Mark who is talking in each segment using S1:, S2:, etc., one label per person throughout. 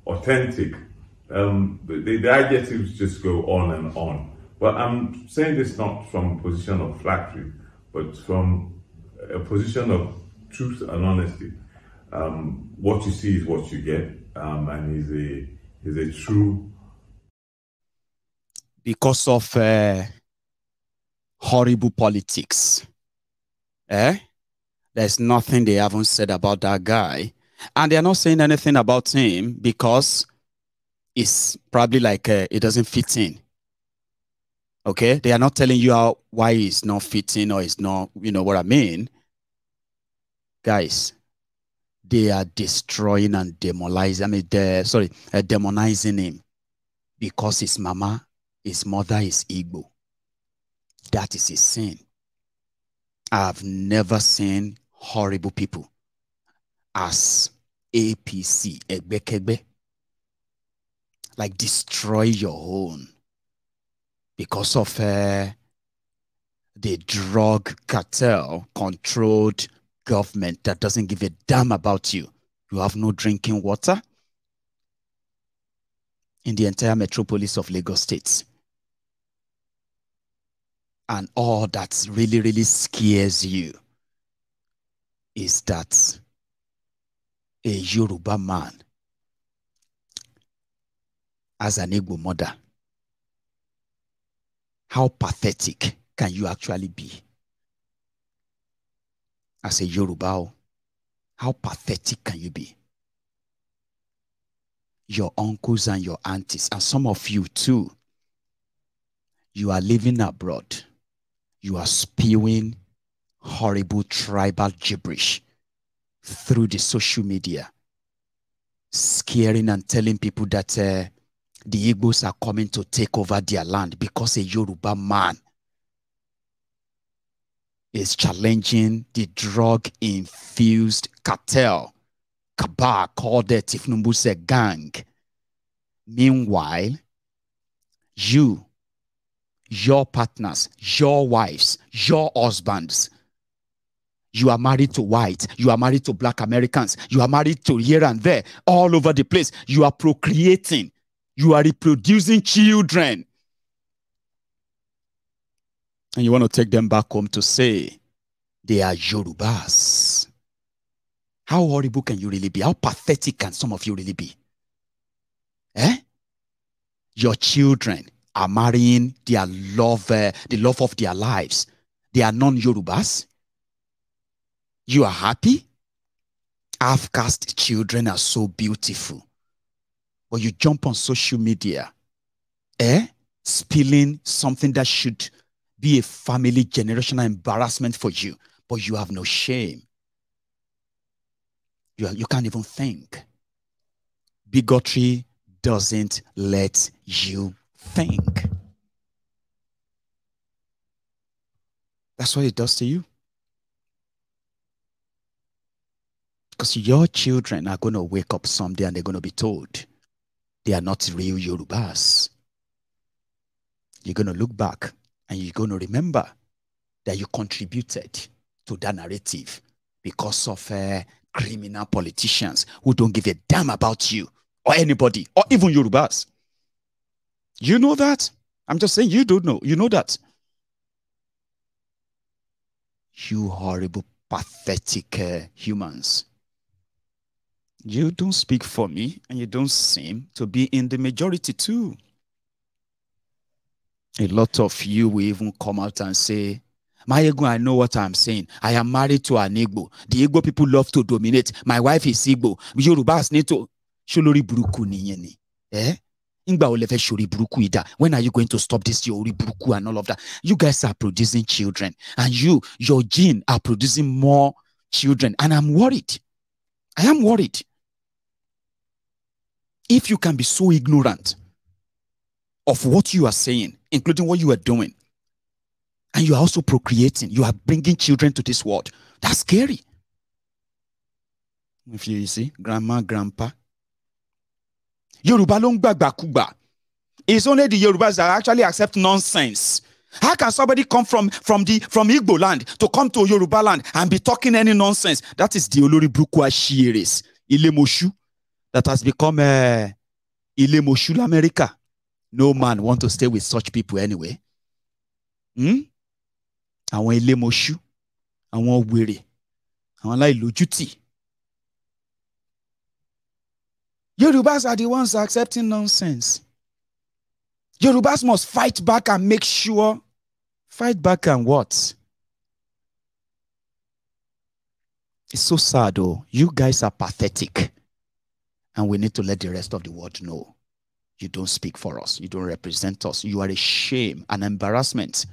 S1: authentic. The adjectives just go on and on. But I'm saying this not from a position of flattery, but from a position of truth and honesty. What you see is what you get, and he's a true.
S2: Because of horrible politics, there's nothing they haven't said about that guy, and they're not saying anything about him because it's probably like it doesn't fit in. Okay, they are not telling you why it's not fitting or it's not, you know what I mean, guys. They are destroying and demonizing. Demonizing him because his mother is Igbo. That is his sin. I've never seen horrible people as APC, Egbekegbe, like destroy your own because of the drug cartel controlled government that doesn't give a damn about you. You have no drinking water in the entire metropolis of Lagos State. And all that really, really scares you is that a Yoruba man as an Igbo mother, how pathetic can you actually be? As a Yoruba, how pathetic can you be? Your uncles and your aunties, and some of you too, you are living abroad. You are spewing horrible tribal gibberish through the social media, scaring and telling people that the Igbos are coming to take over their land because a Yoruba man is challenging the drug-infused cartel, cabal called the Tifnumbuse gang. Meanwhile, your partners, your wives, your husbands, you are married to white, you are married to black Americans, you are married to here and there, all over the place. You are procreating, you are reproducing children. And you want to take them back home to say they are Yorubas. How horrible can you really be? How pathetic can some of you really be? Your children are marrying their love, the love of their lives. They are non-Yorubas. You are happy? Half-caste children are so beautiful. But you jump on social media, spilling something that should be a family generational embarrassment for you, but you have no shame. You can't even think. Bigotry doesn't let you think. That's what it does to you. Because your children are going to wake up someday and they're going to be told they are not real Yorubas. You're going to look back and you're going to remember that you contributed to that narrative because of criminal politicians who don't give a damn about you or anybody or even Yorubas. You know that? I'm just saying you don't know. You know that. You horrible, pathetic humans. You don't speak for me and you don't seem to be in the majority too. A lot of you will even come out and say, my Igbo, I know what I'm saying. I am married to an Igbo. The Igbo people love to dominate. My wife is Igbo. Yorubas need to... Sholori buruku niyeni. When are you going to stop this Yori buruku and all of that? You guys are producing children. And your gene are producing more children. And I'm worried. I am worried. If you can be so ignorant of what you are saying, including what you are doing, and you are also procreating, you are bringing children to this world, that's scary. If you see, grandma, grandpa, Yoruba long bakuba. It's only the Yorubas that actually accept nonsense. How can somebody come from Igbo land to come to Yoruba land and be talking any nonsense? That is the Olori Brukwa Shieres, Ilemoshu. that has become a Ilemoshul America. No man want to stay with such people anyway. Àwọn Ilemoshu, àwọn wèrè, àwọn aláìlójútì. Yorubas are the ones accepting nonsense. Yorubas must fight back and make sure. Fight back and what? It's so sad, though. You guys are pathetic. And we need to let the rest of the world know. You don't speak for us. You don't represent us. You are a shame, an embarrassment.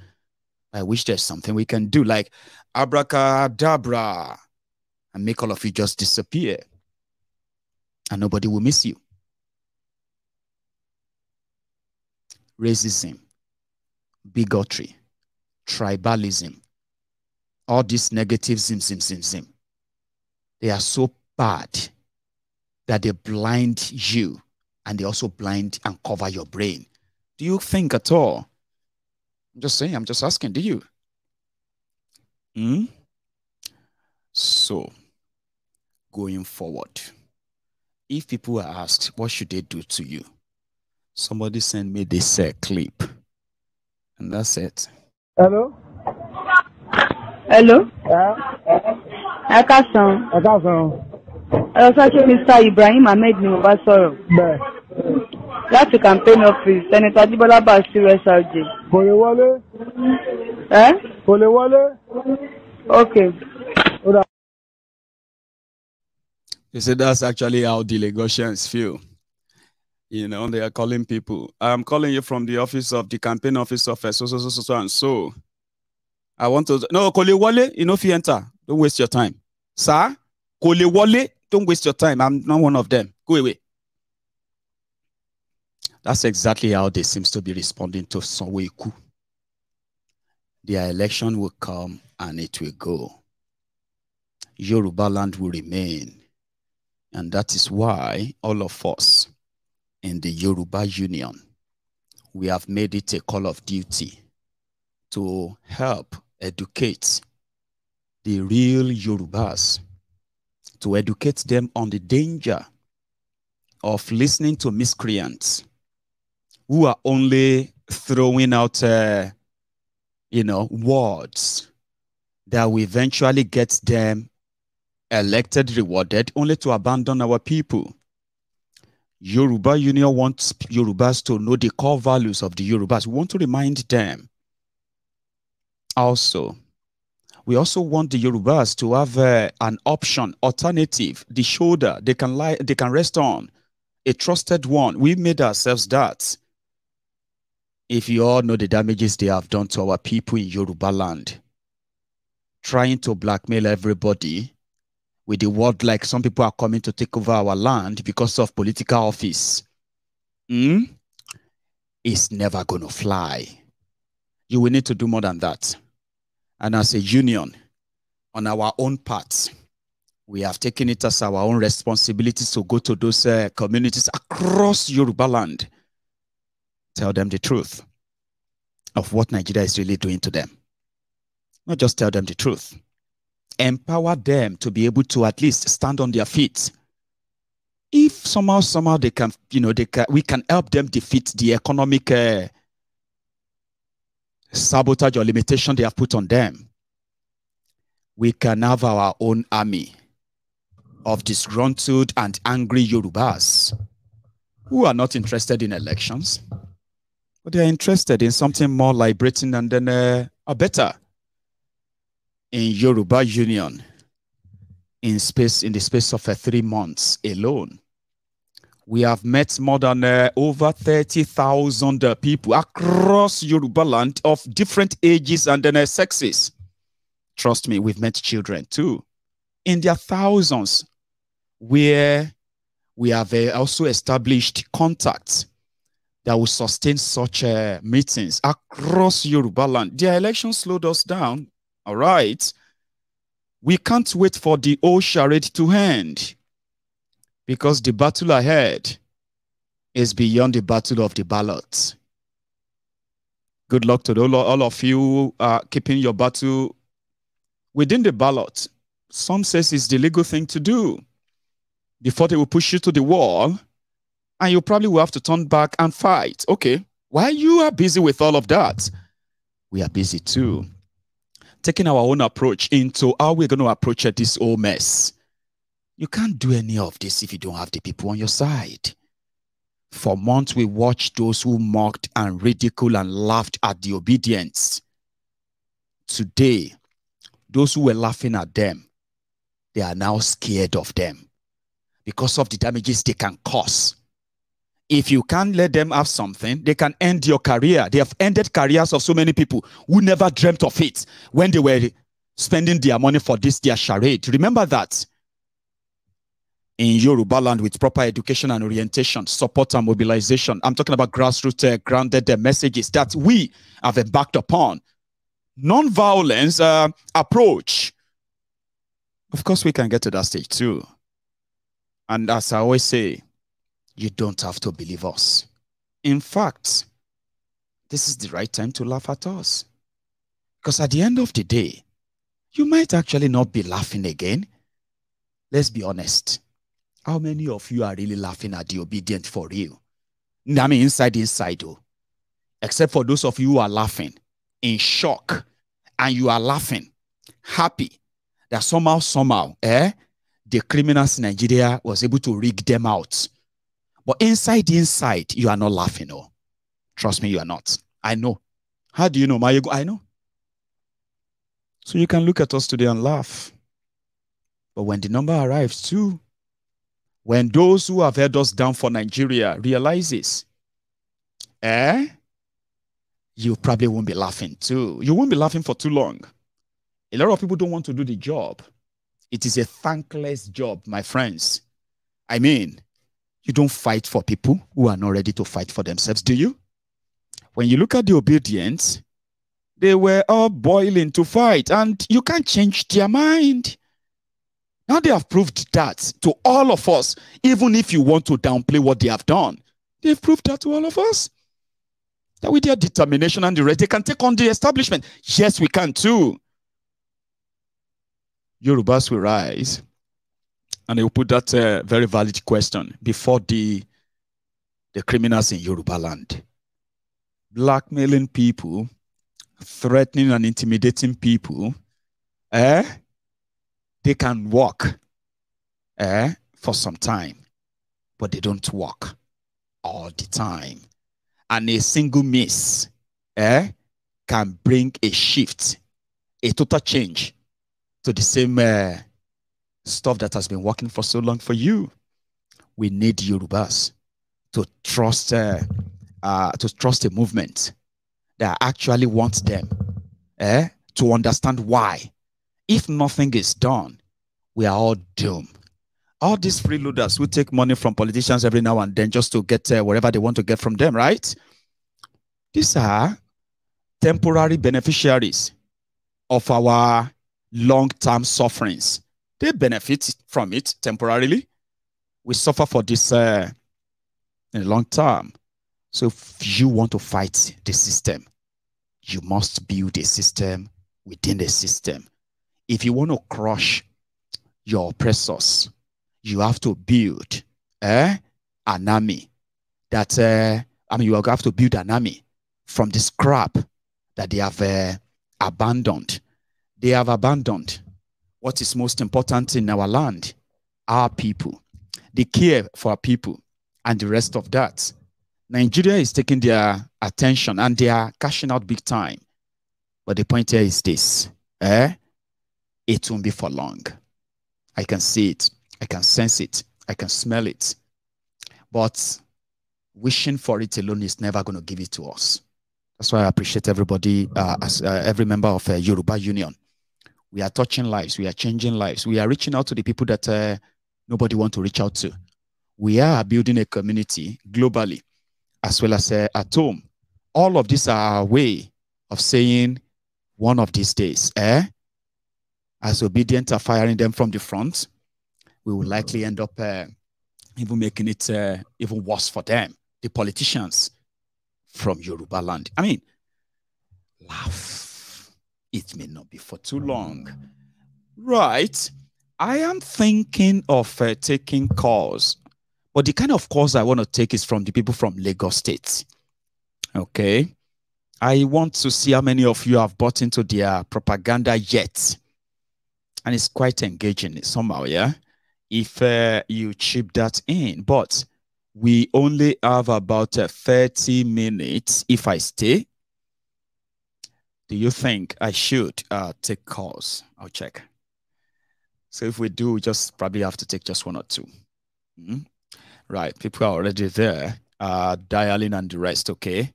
S2: I wish there's something we can do, like abracadabra, and make all of you just disappear. And nobody will miss you. Racism, bigotry, tribalism, all these negative zim. They are so bad that they blind you, and they also blind and cover your brain. Do you think at all? I'm just saying, I'm just asking, do you? So, going forward, if people are asked, what should they do to you? Somebody send me this clip. And that's it.
S3: Hello?
S4: Hello?
S3: Yeah?
S4: Ekasan.
S3: Ekasan.
S4: Mr. Ibrahim Ahmed ni mo bá sọ̀rọ̀.
S3: Bẹ́ẹ̀.
S4: Láti campaign office, Senator Ajibola Basiru SRJ.
S3: Kò lè wọlé. Kò lè wọlé.
S4: Okay.
S2: You see, that's actually how the Lagosians feel. You know, they are calling people. I'm calling you from the office of the campaign office of so and so. I want to. No, Kole Wale, you know, if you enter, don't waste your time. Sir, Kole Wale, don't waste your time. I'm not one of them. Go away. That's exactly how they seem to be responding to Sanwoolu. Their election will come and it will go. Yoruba land will remain. And that is why all of us in the Yoruba Union, we have made it a call of duty to help educate the real Yorubas, to educate them on the danger of listening to miscreants who are only throwing out, words that will eventually get them elected, rewarded, only to abandon our people. Yoruba Union wants Yorubas to know the core values of the Yorubas. We want to remind them. Also, we also want the Yorubas to have an option, alternative, the shoulder they can rest on, a trusted one. We made ourselves that. If you all know the damages they have done to our people in Yoruba land, trying to blackmail everybody with the word like some people are coming to take over our land because of political office, it's never going to fly. You will need to do more than that. And as a union, on our own part, we have taken it as our own responsibility to go to those communities across Yoruba land. Tell them the truth of what Nigeria is really doing to them. Not just tell them the truth. Empower them to be able to at least stand on their feet. If somehow they can, we can help them defeat the economic sabotage or limitation they have put on them. We can have our own army of disgruntled and angry Yorubas who are not interested in elections, but they are interested in something more liberating and then a better. In Yoruba Union, in the space of 3 months alone, we have met more than over 30,000 people across Yoruba land of different ages and then sexes. Trust me, we've met children too, in their thousands, where we have also established contacts that will sustain such meetings across Yoruba land. Their election slowed us down. All right. We can't wait for the old charade to end, because the battle ahead is beyond the battle of the ballots. Good luck to all of you keeping your battle within the ballot. Some says it's the legal thing to do. before they will push you to the wall, and you probably will have to turn back and fight. Okay, while you are busy with all of that, we are busy too, taking our own approach into how we're going to approach this whole mess. You can't do any of this if you don't have the people on your side. For months, we watched those who mocked and ridiculed and laughed at the Obidients. Today, those who were laughing at them, they are now scared of them because of the damages they can cause. If you can't let them have something, they can end your career. They have ended careers of so many people who never dreamt of it when they were spending their money for this, their charade. Remember that. In Yoruba land, with proper education and orientation, support and mobilization, I'm talking about grassroots grounded messages that we have embarked upon. Non-violence approach. Of course, we can get to that stage too. And as I always say, you don't have to believe us. In fact, this is the right time to laugh at us. Because at the end of the day, you might actually not be laughing again. Let's be honest. How many of you are really laughing at the Obidient for real? I mean, inside, though. Except for those of you who are laughing in shock, and you are laughing, happy that somehow, the criminals in Nigeria was able to rig them out. But inside, you are not laughing. Oh. Trust me, you are not. I know. How do you know, Mayego? I know. So you can look at us today and laugh. But when the number arrives too, when those who have held us down for Nigeria realizes, you probably won't be laughing too. You won't be laughing for too long. A lot of people don't want to do the job. It is a thankless job, my friends. I mean, you don't fight for people who are not ready to fight for themselves, do you? When you look at the Obidients, they were all boiling to fight, and you can't change their mind. Now they have proved that to all of us, even if you want to downplay what they have done. They've proved that to all of us. That with their determination and the rest, they can take on the establishment. Yes, we can too. Yorubas will rise. And they will put that very valid question before the criminals in Yoruba land. Blackmailing people, threatening and intimidating people, they can walk for some time, but they don't walk all the time. And a single miss can bring a shift, a total change to the same stuff that has been working for so long for you. We need Yorubas to trust a movement that actually wants them to understand why. If nothing is done, we are all doomed. All these freeloaders who take money from politicians every now and then just to get whatever they want to get from them, right? These are temporary beneficiaries of our long-term sufferings. They benefit from it temporarily. We suffer for this in the long term. So if you want to fight the system, you must build a system within the system. If you want to crush your oppressors, you have to build an army that, you have to build an army from the scrap that they have abandoned. They have abandoned what is most important in our land, our people, the care for our people, and the rest of that. Nigeria is taking their attention and they are cashing out big time. But the point here is this, it won't be for long. I can see it, I can sense it, I can smell it. But wishing for it alone is never going to give it to us. That's why I appreciate everybody, as every member of Yoruba Union. We are touching lives, we are changing lives, we are reaching out to the people that nobody wants to reach out to. We are building a community globally, as well as at home. All of these are a way of saying one of these days, as Obidients are firing them from the front, we will likely end up even making it even worse for them, the politicians from Yoruba land. I mean, laugh. It may not be for too long. Right. I am thinking of taking calls, but the kind of calls I want to take is from the people from Lagos State. Okay. I want to see how many of you have bought into their propaganda yet. And it's quite engaging somehow, yeah? If you chip that in. But we only have about 30 minutes if I stay. Do you think I should take calls? I'll check. So if we do, we just probably have to take just one or two. Right, people are already there, dialing and the rest, okay?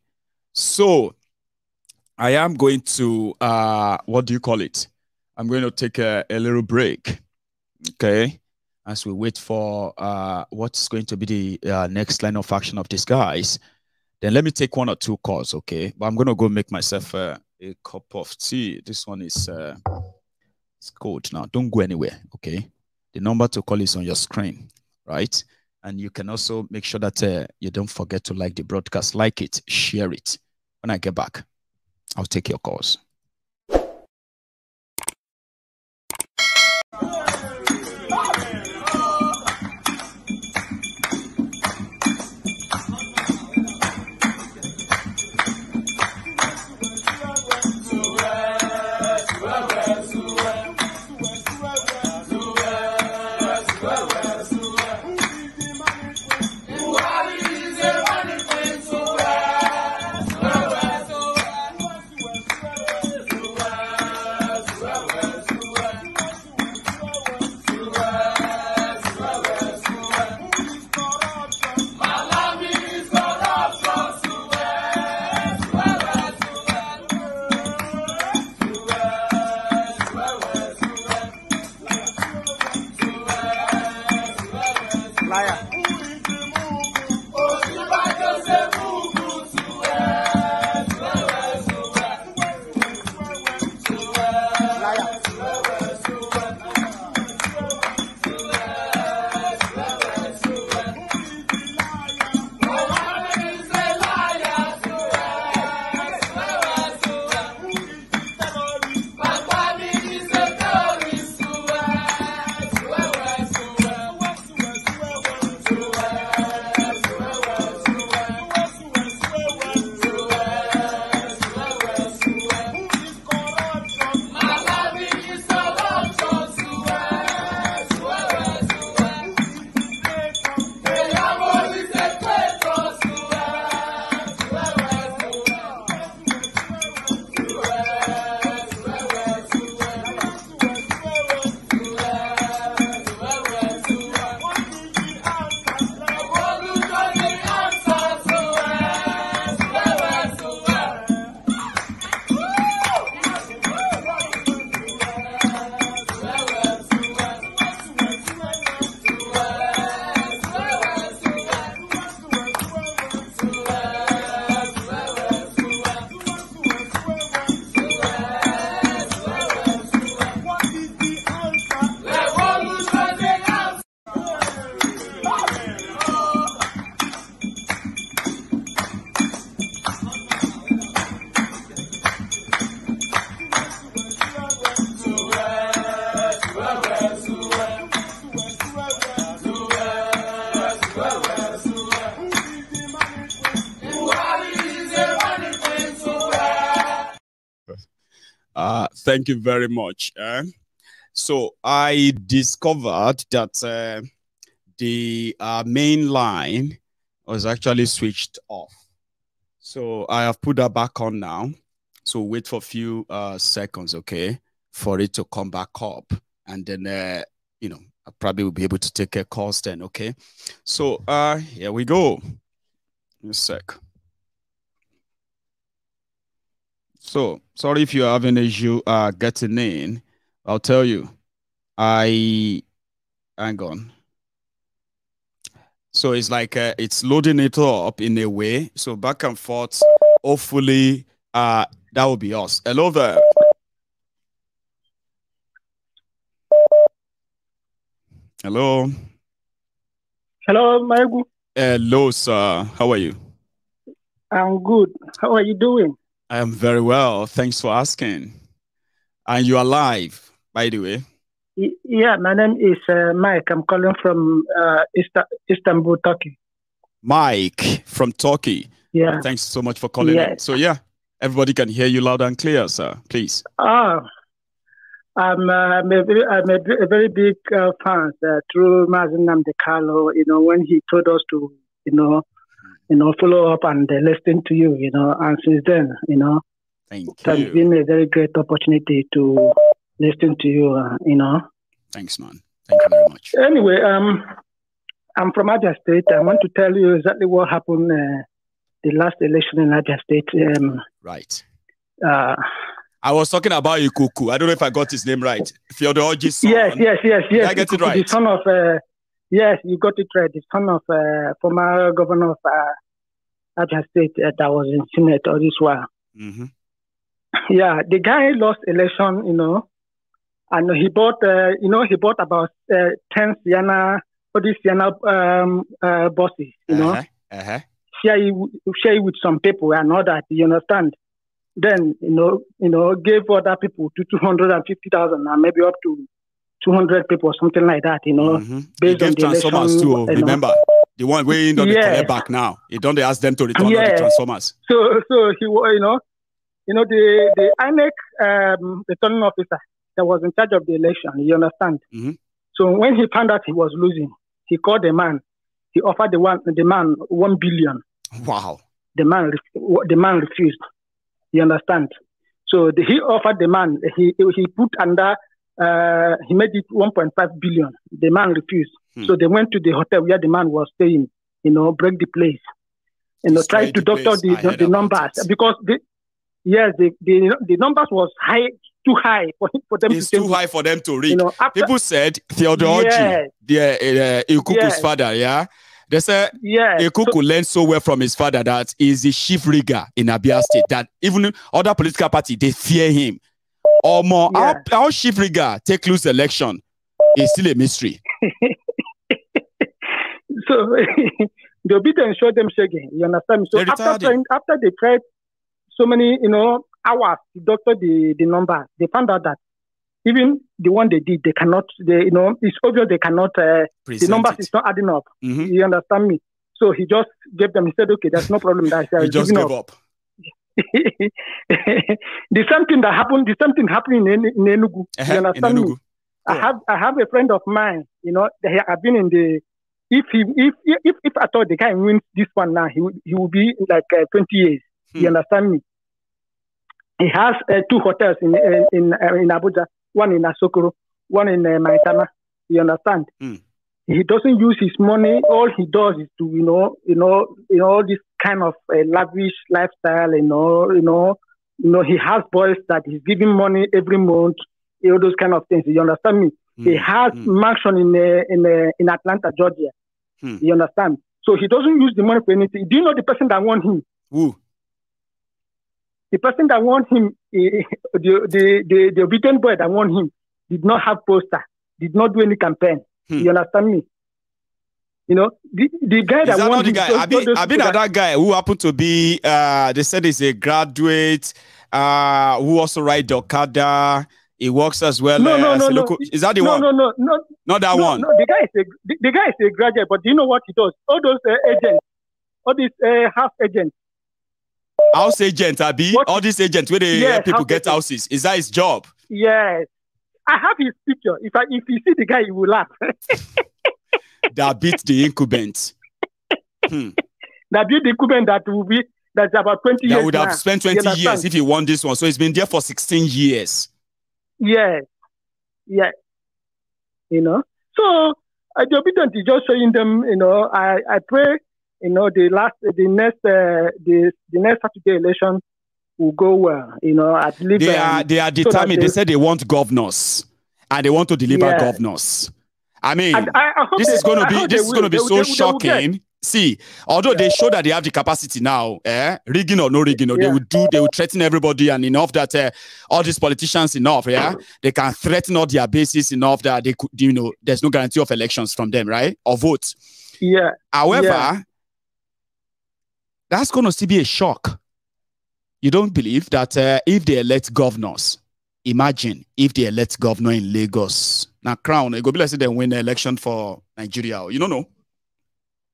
S2: So I am going to, what do you call it? I'm going to take a little break, okay? As we wait for what's going to be the next line of action of these guys. Then let me take one or two calls, okay? But I'm going to go make myself a cup of tea. This one is it's cold now. Don't go anywhere, okay? The number to call is on your screen, right? And you can also make sure that you don't forget to like the broadcast, like it, share it. When I get back, I'll take your calls. Thank you very much. So I discovered that the main line was actually switched off. So I have put that back on now. So wait for a few seconds, okay, for it to come back up. And then, you know, I probably will be able to take a calls then, okay? So here we go. In a sec. So, sorry if you're having an issue getting in. I'll tell you. Hang on. So it's like it's loading it up in a way. So back and forth. Hopefully, that will be us. Hello there. Hello.
S3: Hello, Maigu.
S2: Hello, sir. How are you?
S3: I'm good. How are you doing?
S2: I am very well. Thanks for asking. And you are live, by the way.
S3: Yeah, my name is Mike. I'm calling from Istanbul, Turkey.
S2: Mike from Turkey.
S3: Yeah.
S2: Thanks so much for calling in. So yeah, everybody can hear you loud and clear, sir. Please.
S3: Oh, I'm a very big fan through Mazin Namdekalo. You know, when he told us to, follow up and listen to you. You know, and since then,
S2: thank you.
S3: It's been a very great opportunity to listen to you.
S2: Thanks, man. Thank you very much.
S3: Anyway, I'm from Abia State. I want to tell you exactly what happened the last election in Abia State.
S2: Right. I was talking about Ikuku. I don't know if I got his name right. Theodoji's son.
S3: Yes.
S2: Did I get it right?
S3: The son of, yes, you got it right. The son of former governor of Abia State that was in Senate all this while.
S2: Mm-hmm.
S3: Yeah, the guy lost election, and he bought about 10 Sienna, all these Sienna buses, share it with some people and all that, you understand? Then, gave other people to 250,000 and maybe up to 200 people or something like that,
S2: Mm-hmm.
S3: Based
S2: he
S3: on
S2: gave
S3: the
S2: transformers
S3: election,
S2: too, remember? The one where you collect back now. You don't ask them to return all the transformers.
S3: So he, the INEC returning officer that was in charge of the election, you understand?
S2: Mm-hmm.
S3: So when he found out he was losing, he called the man. He offered the man 1 billion.
S2: Wow.
S3: The man refused. You understand? So he offered the man. He put under. He made it 1.5 billion. The man refused. So they went to the hotel where the man was staying. Break the place. Try to doctor the numbers because the numbers was too high for them.
S2: It's too high for them to read. People said Theodoji, Ikuku's father, they said Ikuku learned so well from his father that he's the chief rigger in Abia State, that even other political parties, they fear him. Or more, our chief rigger take loose election is still a mystery.
S3: So the Obidients showed them shaking. You understand me? So after they tried so many, hours to doctor the number, they found out that even the one they did, they cannot, it's obvious they cannot, the numbers is not adding up.
S2: Mm-hmm.
S3: You understand me? So he just gave them, he said, okay, there's no problem.
S2: He just gave up.
S3: The same thing happened in Enugu. You understand me? I have a friend of mine, they have been in the, if I thought the guy wins this one now, he will be like 20 years. You understand me? He has 2 hotels in Abuja, one in Asokoro, one in Maitama. You understand? He doesn't use his money. All he does is to, this kind of lavish lifestyle. He has boys that he's giving money every month. All those kind of things. You understand me? He has mansion in Atlanta, Georgia. You understand? So he doesn't use the money for anything. Do you know the person that won him?
S2: Who?
S3: The person that won him, the Obedient boy that won him, did not have poster, did not do any campaign. You understand me? The guy that won him.
S2: I've been that guy who happened to be, they said he's a graduate, who also ride the Okada. He works as well.
S3: No.
S2: Is that the one?
S3: No.
S2: Not that one.
S3: No, the guy is a graduate, but do you know what he does? All those agents, all these house agents.
S2: House agent, Abi? All these agents where they help people get houses. Is that his job?
S3: Yes. I have his picture. If you see the guy, you will laugh.
S2: That beat the incumbent.
S3: That beat the incumbent that's about 20 years.
S2: That would have spent 20 years if he won this one. So he's been there for 16 years. Yes.
S3: Yeah. So the Obidients is just showing them, I pray, the next Saturday election will go well. I believe
S2: they are determined. They said they want governors and they want to deliver governors. I mean, this is going to be so shocking. See, although they show that they have the capacity now, rigging or no rigging, they will threaten everybody, and enough that all these politicians they can threaten all their bases enough that they could, there's no guarantee of elections from them, right? Or votes.
S3: Yeah.
S2: However, that's going to still be a shock. You don't believe that if they elect governors, imagine if they elect governor in Lagos, Now, Crown, it go be like say they win the election for Nigeria. You don't know?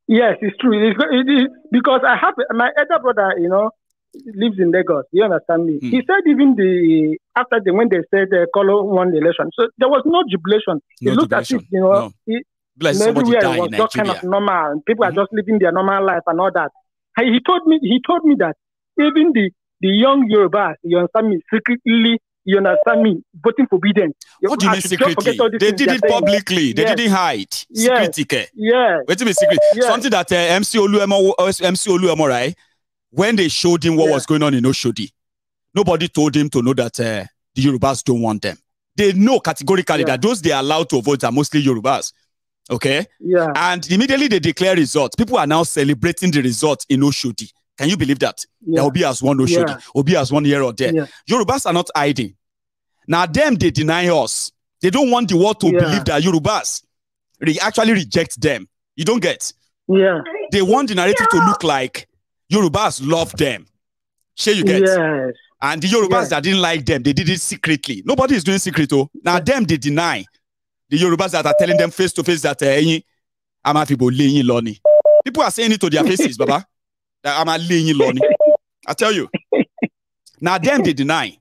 S3: Yes, it's true. It is because I have my elder brother, lives in Lagos. You understand me? He said even when they said Kolo won the election, so there was no jubilation. It looked as if everywhere was just kind of normal. People are just living their normal life and all that. He told me that even the young Yorubas, you understand me, secretly, voting for Obidients.
S2: What do you mean secretly? They did it publicly. They didn't hide. Secretly.
S3: Yeah.
S2: Wait a minute, secret. Something that MC Oluemo, right? When they showed him what was going on in Oshodi, nobody told him to know that the Yorubas don't want them. They know categorically that those they are allowed to vote are mostly Yorubas. Okay?
S3: Yeah.
S2: And immediately they declare results. People are now celebrating the results in Oshodi. Can you believe that? There will be as one Oshodi, will be as one here or there. Yeah. Yorubas are not hiding. Now, them, they deny us. They don't want the world to believe that Yorubas actually reject them. You don't get?
S3: Yeah.
S2: They want the narrative to look like Yorubas love them. Sure, you get?
S3: Yes.
S2: And the Yorubas that didn't like them, they did it secretly. Nobody is doing secret, though. Now, them, they deny. The Yorubas that are telling them face to face that people are saying it to their faces, Baba. That I tell you. Now, them, they deny.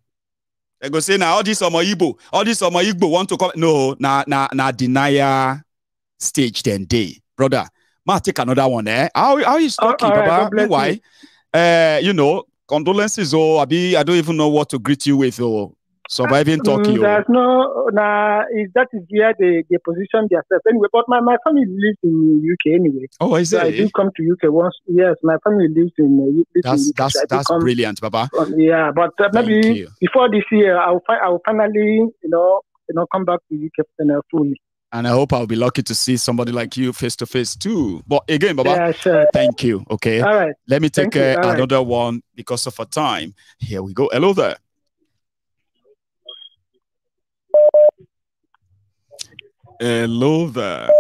S2: They go say, now all this Igbo want to come. No, na denier stage then day. Brother, might take another one, eh? How is talking, Baba? Why? Condolences, I don't even know what to greet you with, or surviving Turkey.
S3: There's that is where they position themselves anyway. But my family lives in UK anyway.
S2: Oh, is it?
S3: I do come to UK once. Yes, my family lives in UK.
S2: That's brilliant, Baba.
S3: But maybe before this year, I'll finally, come back to UK fully.
S2: And I hope I'll be lucky to see somebody like you face to face too. But again, Baba, thank you. Okay.
S3: All right.
S2: Let me take another one because of our time. Here we go. Hello there. Hello there.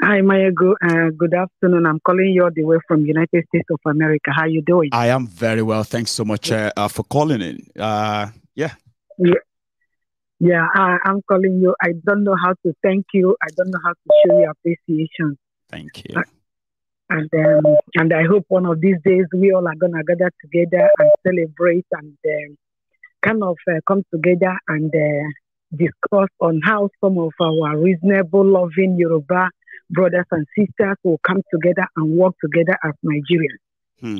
S4: Hi, Maya. Good afternoon. I'm calling you all the way from United States of America. How you doing?
S2: I am very well. Thanks so much for calling in.
S4: I'm calling you. I don't know how to thank you. I don't know how to show you appreciation.
S2: Thank you.
S4: And I hope one of these days we all are gonna gather together and celebrate and come together and discuss on how some of our reasonable, loving Yoruba brothers and sisters will come together and work together as Nigerians.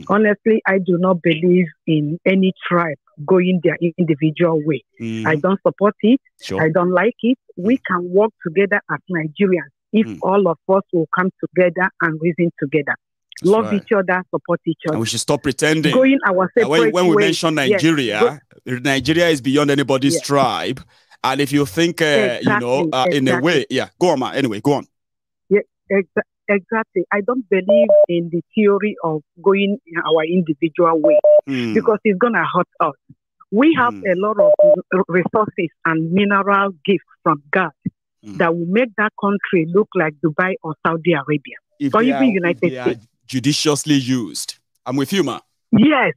S4: Honestly, I do not believe in any tribe going their individual way. I don't support it.
S2: Sure.
S4: I don't like it. We can work together as Nigerians if all of us will come together and reason together.
S2: That's
S4: love each other, support each other.
S2: And we should stop pretending.
S4: Going our separate
S2: when we mention Nigeria, Nigeria is beyond anybody's tribe. And if you think, in a way, go on, ma. Anyway, go on.
S4: Yeah, exactly. I don't believe in the theory of going our individual way because it's going to hurt us. We have a lot of resources and mineral gifts from God that will make that country look like Dubai or Saudi Arabia. Or even United States.
S2: Judiciously used. I'm with you, ma.
S4: Yes,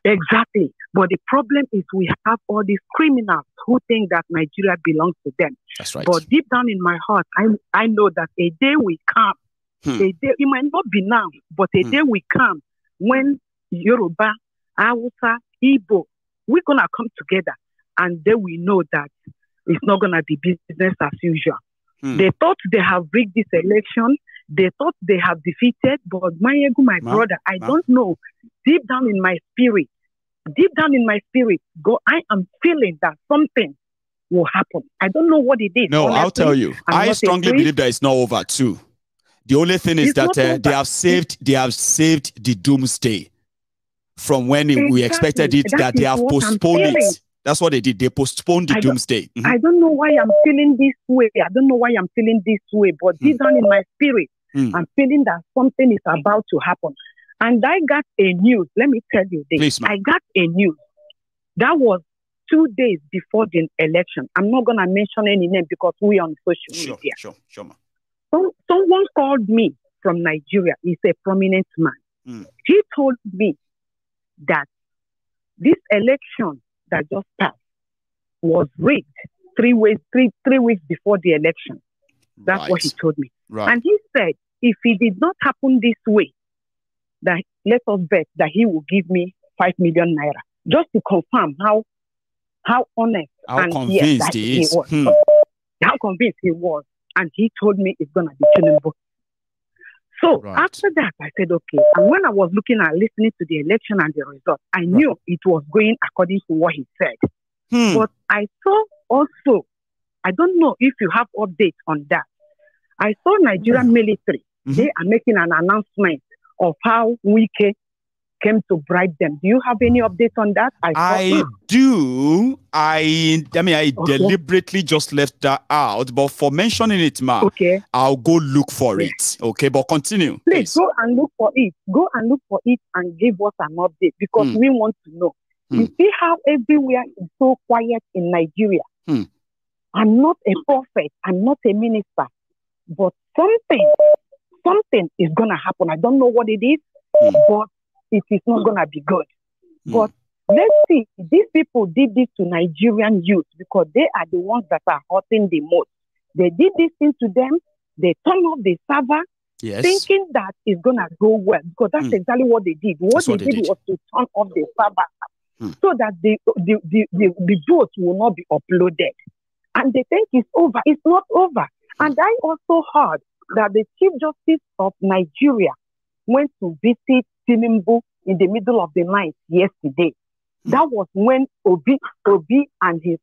S4: exactly. But the problem is we have all these criminals who think that Nigeria belongs to them.
S2: That's right.
S4: But deep down in my heart, I know that a day will come. A day, it might not be now, but a day will come when Yoruba, Hausa, Igbo, we're going to come together and then we know that it's not going to be business as usual. They thought they have rigged this election. They thought they have defeated, but my brother, I don't know. Deep down in my spirit, I am feeling that something will happen. I don't know what it is.
S2: No, honestly, I'll tell you. I strongly believe that it's not over too. The only thing is that they have saved the doomsday from when we expected it. That they have postponed it. That's what they did. They postponed the doomsday.
S4: I don't know why I'm feeling this way. But deep down in my spirit, I'm feeling that something is about to happen. And I got a news. Let me tell you this.
S2: Please,
S4: I got a news. That was 2 days before the election. I'm not going to mention any name because we're on social media.
S2: Sure, ma.
S4: Someone called me from Nigeria. He's a prominent man. He told me that this election that just passed was rigged 3 weeks before the election. That's what he told me.
S2: Right.
S4: And he said, if it did not happen this way, that let us bet that he will give me 5 million naira, just to confirm how honest and
S2: convinced he is.
S4: was. How convinced he was. And he told me it's going to be Tinubu. So after that, I said, okay. And when I was listening to the election and the result, I knew it was going according to what he said. But I saw also, I don't know if you have updates on that. I saw Nigerian military. They are making an announcement of how Wike came to bribe them. Do you have any updates on that?
S2: I do. I deliberately just left that out, but for mentioning it, Ma, I'll go look for it. Okay, but continue.
S4: Please go and look for it. Go and look for it and give us an update because we want to know. You see how everywhere is so quiet in Nigeria. I'm not a prophet. I'm not a minister. But something is going to happen. I don't know what it is, but it is not going to be good. But let's see. These people did this to Nigerian youth because they are the ones that are hurting the most. They did this thing to them. They turned off the server thinking that it's going to go well because that's exactly what they did. What they did was to turn off the server so that the votes will not be uploaded. And they think it's over. It's not over. And I also heard that the Chief Justice of Nigeria went to visit Tinubu in the middle of the night yesterday. That was when Obi and his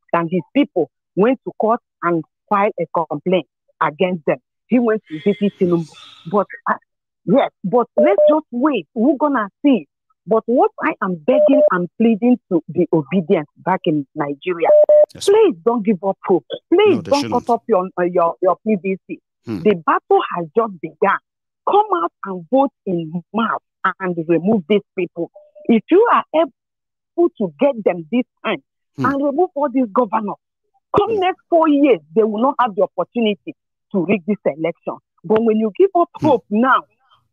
S4: people went to court and filed a complaint against them. He went to visit Tinubu. But but let's just wait. We're gonna see. But what I am begging and pleading to the Obidients back in Nigeria, please don't give up hope. Please don't cut up your PVC. The battle has just begun. Come out and vote in mass and remove these people. If you are able to get them this time and remove all these governors, come next 4 years, they will not have the opportunity to rig this election. But when you give up hope now,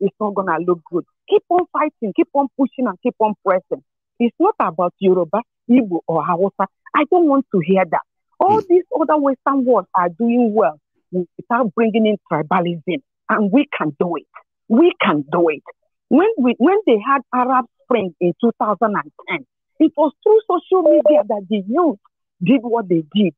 S4: it's not going to look good. Keep on fighting, keep on pushing, and keep on pressing. It's not about Yoruba, Igbo, or Hausa. I don't want to hear that. All these other Western worlds are doing well without bringing in tribalism, and we can do it. We can do it. When they had Arab Spring in 2010, it was through social media that the youth did what they did.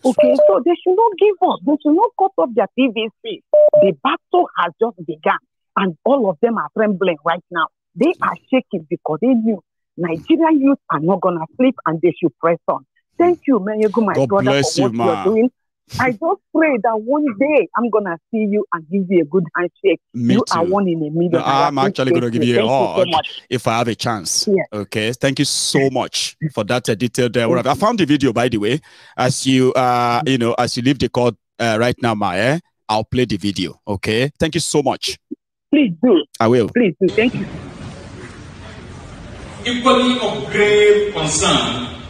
S4: Okay, so they should not give up. They should not cut off their PVC. The battle has just begun. And all of them are trembling right now. They are shaking because they knew Nigerian youth are not going to sleep and they should press on. Thank you, Menyego, my brother, for what you're doing. I just pray that one day I'm going to see you and give you a good handshake. You are one in a million.
S2: No, I'm actually going to give you a hug if I have a chance. Yeah. Okay. Thank you so much for that detailed. I found the video, by the way, as you as you leave the call right now, Maya. I'll play the video. Okay. Thank you so much.
S4: Please do.
S2: I will.
S4: Please do. Thank you.
S5: Equally of grave concern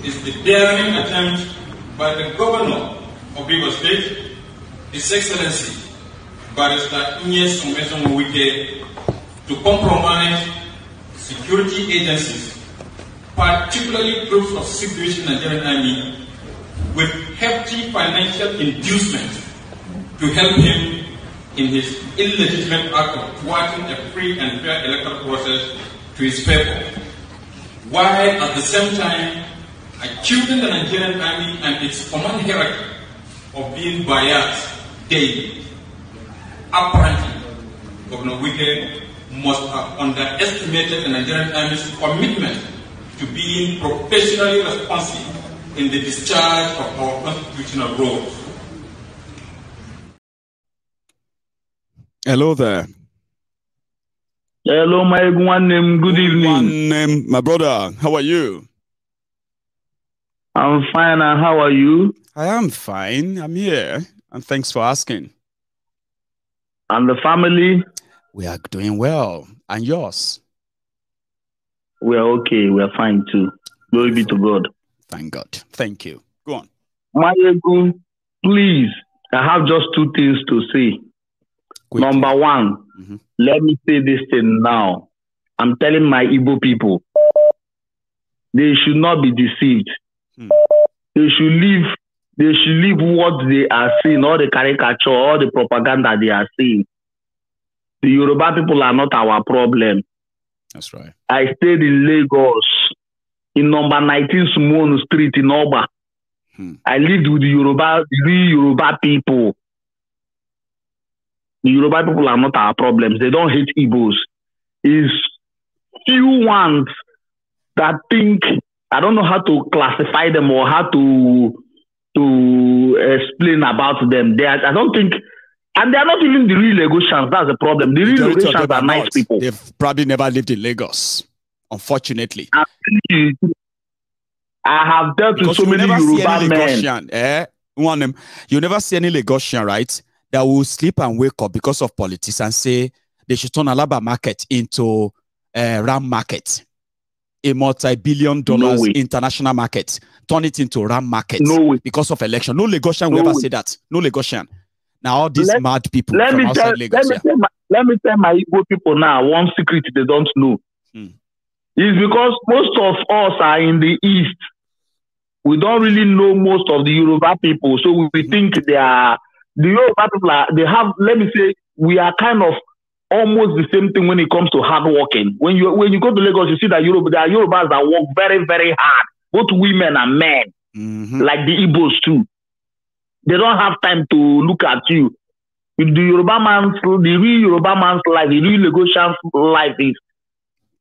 S5: is the daring attempt by the governor of River State, His Excellency, Barrister Inyes Wike, to compromise security agencies, particularly groups of secret Nigerian Army, with hefty financial inducement to help him in his illegitimate act of thwarting a free and fair electoral process to his favor, while at the same time accusing the Nigerian Army and its command hierarchy of being biased daily. Apparently, Governor Wike must have underestimated the Nigerian Army's commitment to being professionally responsive in the discharge of our constitutional roles.
S2: Hello there.
S6: Hello, my one name. Good evening.
S2: My brother. How are you?
S6: I'm fine. And how are you?
S2: I am fine. I'm here. And thanks for asking.
S6: And the family?
S2: We are doing well. And yours?
S6: We are okay. We are fine too. Glory be to God.
S2: Thank God. Thank you. Go on.
S6: Mayegu, please, I have just 2 things to say. Quickly. Number one, let me say this thing now. I'm telling my Igbo people, they should not be deceived. They should leave what they are seeing, all the caricature, all the propaganda they are seeing. The Yoruba people are not our problem.
S2: That's right.
S6: I stayed in Lagos, in number 19 Sanwoolu Street in Oba. I lived with the real Yoruba people. The Yoruba people are not our problems. They don't hate Igbos. It's few ones that think, I don't know how to classify them or how to explain about them. I don't think, and they are not even the real Lagosians. That's the problem. The real Lagosians are nice people.
S2: They've probably never lived in Lagos, unfortunately.
S6: I have dealt with so many Yoruba men.
S2: You never see any Lagosian, right, that will sleep and wake up because of politics and say they should turn Alaba market into Ram market, a multi-billion-dollar international market, turn it into Ram market because of election. No Lagosian will ever say that. No Lagosian. Now all these mad people from outside Lagos.
S6: Let me tell my Igbo people now one secret they don't know. It's because most of us are in the East. We don't really know most of the Yoruba people, so we think the Yoruba people let me say, we are kind of almost the same thing when it comes to hard working. When you go to Lagos, you see that there are Yorubas that work very, very hard, both women and men, like the Igbos too. They don't have time to look at you. The real Yoruba man's life, the real Lagosian's life is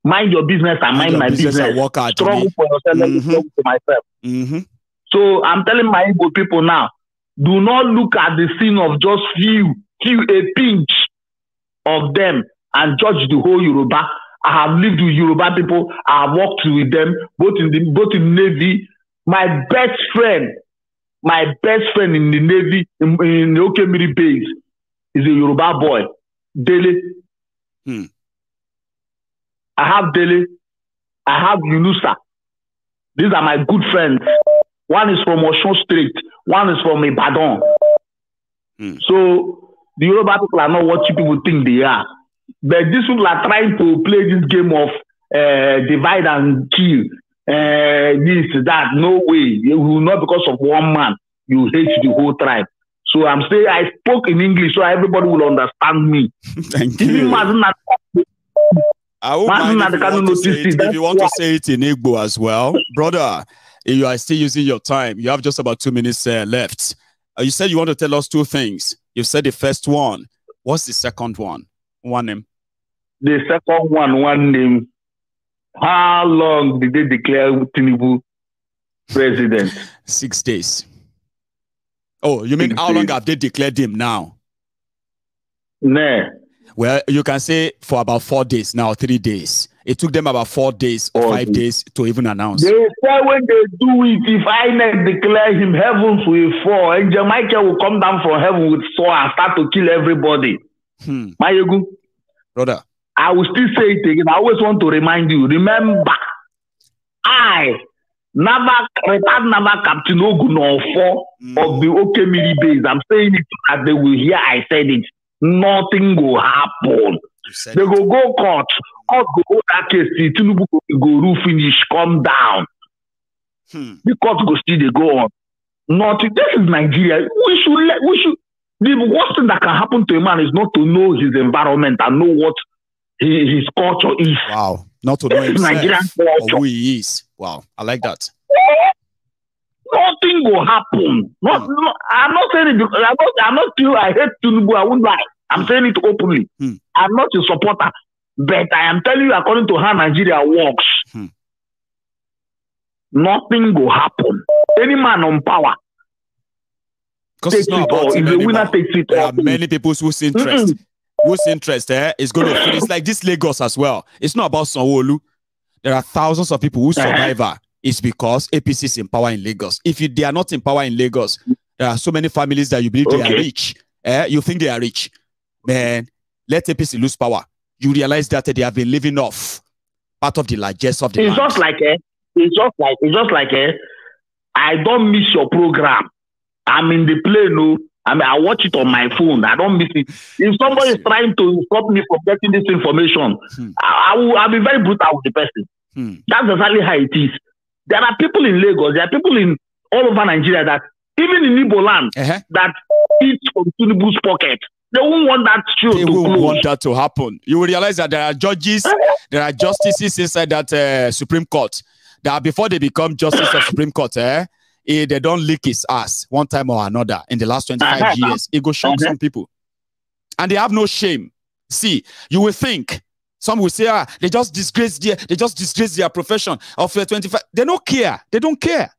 S6: mind your business and mind my business.
S2: Work hard,
S6: struggle for yourself, let me struggle for myself. So I'm telling my Igbo people now, do not look at the scene of just a pinch of them and judge the whole Yoruba. I have lived with Yoruba people. I have worked with them, both in Navy. My best friend in the Navy, in the Okemiri base, is a Yoruba boy, Dele. I have Dele. I have Yunusa. These are my good friends. One is from Osun State. One is from Ibadan. So the Yoruba people are not what you people think they are. But these people are trying to play this game of divide and kill. This, that. No way. You will not, because of one man, you hate the whole tribe. So I'm saying I spoke in English so everybody will understand me.
S2: Thank you. I won't mind if you want to say it in Igbo as well. Brother, you are still using your time. You have just about 2 minutes left. You said you want to tell us two things. You said the first one. What's the second one? One name.
S6: The second one name. How long did they declare Tinubu president?
S2: 6 days. Oh, you mean 6 how days. Long have they declared him now?
S6: Nah.
S2: Well, you can say for about 4 days now, 3 days. It took them about 4 days or 5 days to even announce.
S6: They say when they do it, if I declare him, heavens will fall. And Jamaica will come down from heaven with sword and start to kill everybody. Mayegu.
S2: Brother.
S6: I will still say it again. I always want to remind you. Remember, retired Naval Captain Ogunofo of the Okemiri base. I'm saying it as they will hear I said it. Nothing will happen. They will go court. Court go hold that case. Tinubu go roof finish, come down. The court go still they go on. Nothing. This is Nigeria. We should. The worst thing that can happen to a man is not to know his environment and know what his culture is.
S2: Wow. Not to know himself or who he is. Wow. I like that.
S6: Nothing will happen. I'm not saying it because I hate Tinubu. I won't lie. I'm saying it openly. I'm not a supporter. But I am telling you, according to how Nigeria works, nothing will happen. Any man on power
S2: because it's not about him anymore. There are many people whose interest is going to finish. It's like this Lagos as well. It's not about Sanwoolu. There are thousands of people whose survivor is because APC is in power in Lagos. If they are not in power in Lagos, there are so many families that you believe they are rich. You think they are rich. Man, let APC lose power. You realize that they have been living off part of the largest of the land.
S6: It's just like I don't miss your program. I'm in the plane, I watch it on my phone. I don't miss it. If somebody is trying to stop me from getting this information, I'll be very brutal with the person. That's exactly how it is. There are people in Lagos, there are people in all over Nigeria that, even in Igbo land, that eat from Tinubu's pocket. They won't want that show to close. They won't
S2: want that to happen. You will realize that there are judges, there are justices inside that Supreme Court, that before they become justice of Supreme Court, they don't lick his ass one time or another in the last 25 years. It go shock some people. And they have no shame. See, you will think, some will say, they just disgrace their profession of 25. They don't care. They don't care.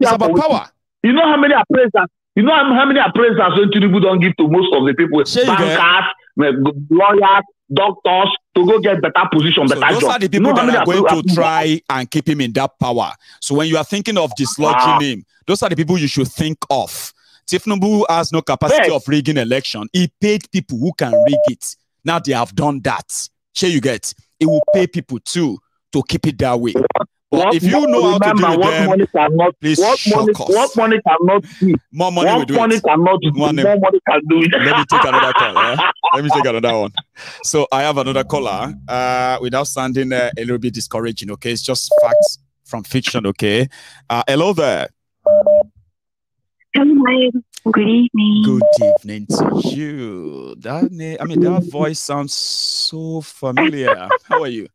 S2: It's about power.
S6: You know how many appraisers? You know how many appraisers when Tinubu don't give to most of the people? Bankers, lawyers, doctors, to go get better position, better
S2: those
S6: job.
S2: Are the people that are going to try and keep him in that power. So when you are thinking of dislodging him, those are the people you should think of. Tinubu has no capacity of rigging election. He paid people who can rig it. Now they have done that. Sure, you get. It will pay people too to keep it that way. But if you know how to do it, please shock us.
S6: What money cannot do?
S2: More money will do it.
S6: More money can do it.
S2: Let me take another call. Let me take another one. So I have another caller. Without sounding a little bit discouraging, okay? It's just facts from fiction, okay? Hello there.
S7: Hello. Good evening.
S2: Good evening to you. That voice sounds so familiar. How are you?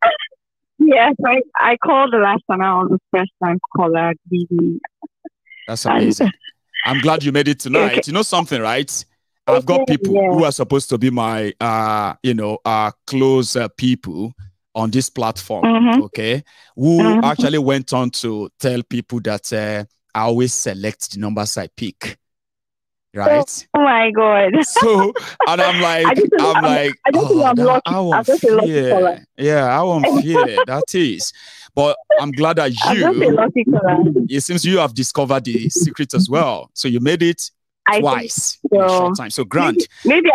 S7: Yes, I called the last time. I was the first time caller.
S2: That's amazing. I'm glad you made it tonight. Okay. You know something, right? I've got people who are supposed to be my, close people on this platform, okay? Who actually went on to tell people that I always select the numbers I pick. Right?
S7: Oh my God.
S2: So, and I'm like, I won't fear. Yeah, I won't fear. That is. But I'm glad that it seems you have discovered the secret as well. So you made it twice in a short time. So Grant.
S7: Maybe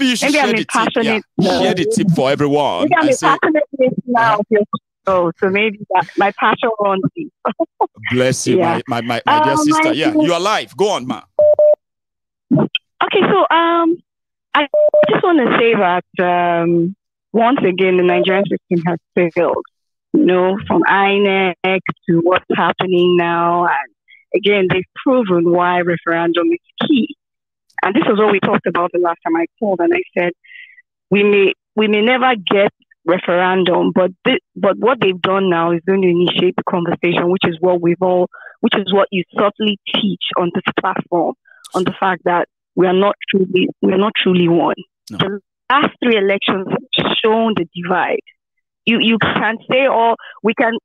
S2: you should share the tip. Yeah. Share the tip for everyone.
S7: Maybe I'm a passionate now. So maybe my passion runs deep.
S2: Bless you, my dear sister. Yeah, you're alive. Go on, ma.
S7: Okay, so I just want to say that once again the Nigerian system has failed. You know, from INEC to what's happening now, and again they've proven why referendum is key. And this is what we talked about the last time I called, and I said we may never get referendum, but what they've done now is going to initiate the conversation, which is what you subtly teach on this platform, on the fact that we are not truly one. No. The last 3 elections have shown the divide. You can say we can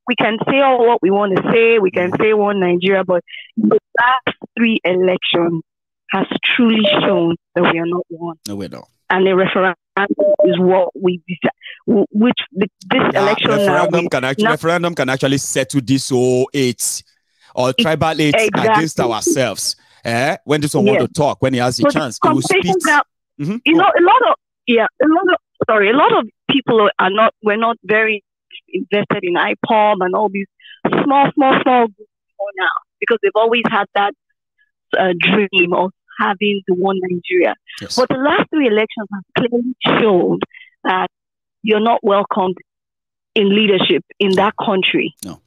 S7: say all what we want to say, we can say one Nigeria, but the last 3 elections has truly shown that we are not one.
S2: No, we don't.
S7: And the referendum is what we decide. Election
S2: referendum can actually settle this whole hate or tribal hate against ourselves. When this one want to talk, when he has a chance, he will speak.
S7: You know, a lot of people we're not very invested in IPOM and all these small groups now, because they've always had that dream of having the one Nigeria. Yes. But the last 3 elections have clearly shown that you're not welcomed in leadership in that country. No.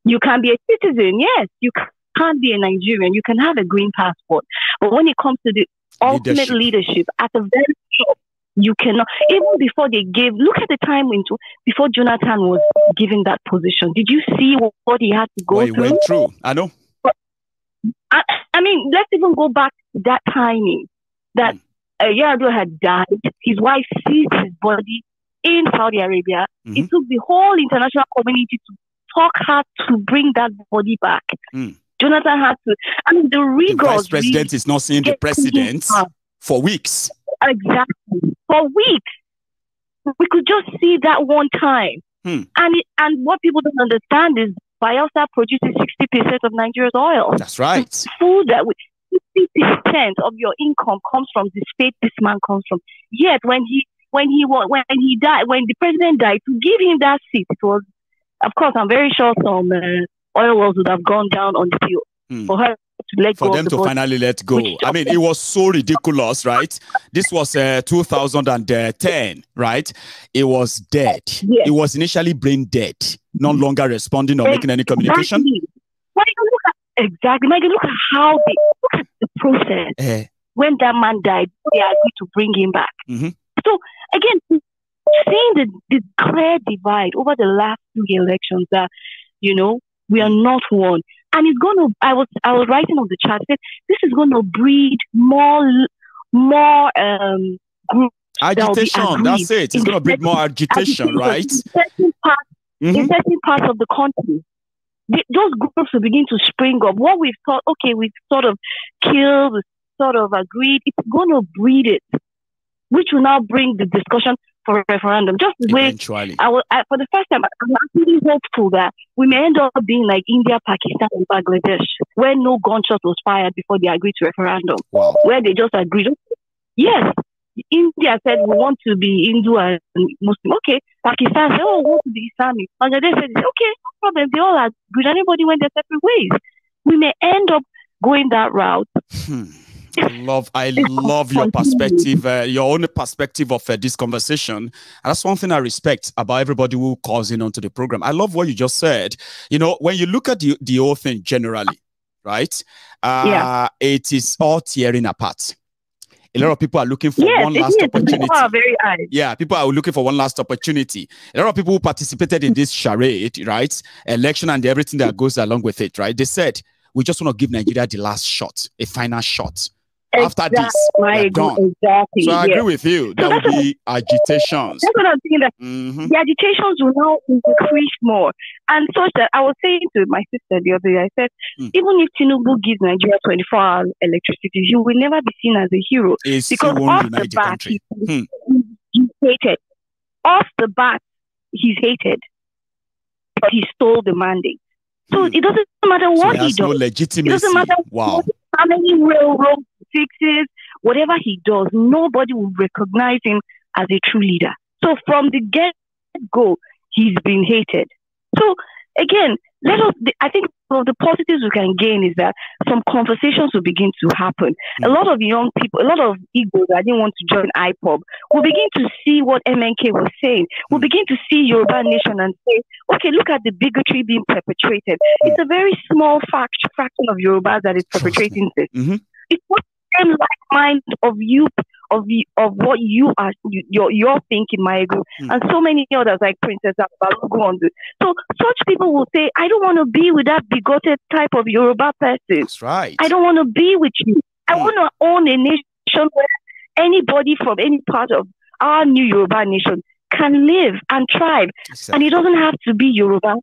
S7: You can be a citizen, yes. You can't be a Nigerian. You can have a green passport. But when it comes to the ultimate leadership at the very top, you cannot. Even before look at the time before Jonathan was given that position. Did you see what he had to go through?
S2: He went through. I know.
S7: I mean, let's even go back to that timing that Yar'Adua had died. His wife seized his body in Saudi Arabia. It took the whole international community to talk hard to bring that body back. Jonathan had to. I mean, the rigors.
S2: The vice president is not seeing the president for weeks.
S7: Exactly, for weeks. We could just see that one time. And what people don't understand is Bayelsa produces 60% of Nigeria's oil.
S2: That's right.
S7: Food that 60% of your income comes from the state this man comes from. Yet when he died, when the president died, to give him that seat, it was, of course, I'm very sure some oil wells would have gone down on the field for her to let go.
S2: For them to finally let go. I mean, it was so ridiculous, right? This was 2010, right? It was dead. Yes. It was initially brain dead, no longer responding or making any communication.
S7: Exactly. Look at how they look at the process. When that man died, they agreed to bring him back. So again, seeing the clear divide over the last 2 elections that, you know, we are not one. And it's going to, I was writing on the chat, that this is going to breed more groups.
S2: Agitation, that's it. It's going to breed more agitation, right?
S7: In certain parts of the country. Those groups will begin to spring up. What we've thought, okay, we've sort of killed, we've sort of agreed, it's going to breed it, which will now bring the discussion for a referendum. Just the way, for the first time, I'm actually hopeful that we may end up being like India, Pakistan, and Bangladesh, where no gunshot was fired before they agreed to referendum, where they just agreed. Yes, India said we want to be Hindu and Muslim. Okay, Pakistan said, oh, we want to be Islamic. Bangladesh said, okay, no problem. They all agreed. Everybody went their separate ways. We may end up going that route.
S2: I love your perspective, your own perspective of this conversation. And that's one thing I respect about everybody who calls in onto the program. I love what you just said. You know, when you look at the whole thing generally, right? It is all tearing apart. A lot of people are looking for one last opportunity.
S7: People are very high.
S2: Yeah, people are looking for one last opportunity. A lot of people who participated in this charade, right? Election and everything that goes along with it, right? They said, we just want to give Nigeria the last shot, a final shot. After this, we're done.
S7: Exactly.
S2: So I agree with you. There will be agitations.
S7: That's what I'm saying. That the agitations will now increase more. And such that I was saying to my sister the other day, I said, even if Tinubu gives Nigeria 24-hour electricity, he will never be seen as a hero. Because off the bat, he's hated. Off the bat, he's hated. But he stole the mandate. So it doesn't matter what he does.
S2: No legitimacy.
S7: It doesn't matter how many railroad fixes, whatever he does, nobody will recognize him as a true leader. So from the get-go, he's been hated. So again, I think one of the positives we can gain is that some conversations will begin to happen. A lot of young people, a lot of Igbos that didn't want to join IPOB will begin to see what MNK was saying. We'll begin to see Yoruba Nation and say, okay, look at the bigotry being perpetrated. It's a very small fraction of Yorubas that is perpetrating this. It's not the same like mind of you, of what you are, you're thinking, Maegu, and so many others like Princess Abalugu. So such people will say, I don't want to be with that bigoted type of Yoruba person.
S2: That's right.
S7: I don't want to be with you. I want to own a nation where anybody from any part of our new Yoruba nation can live and thrive. Exactly. And it doesn't have to be Yoruba.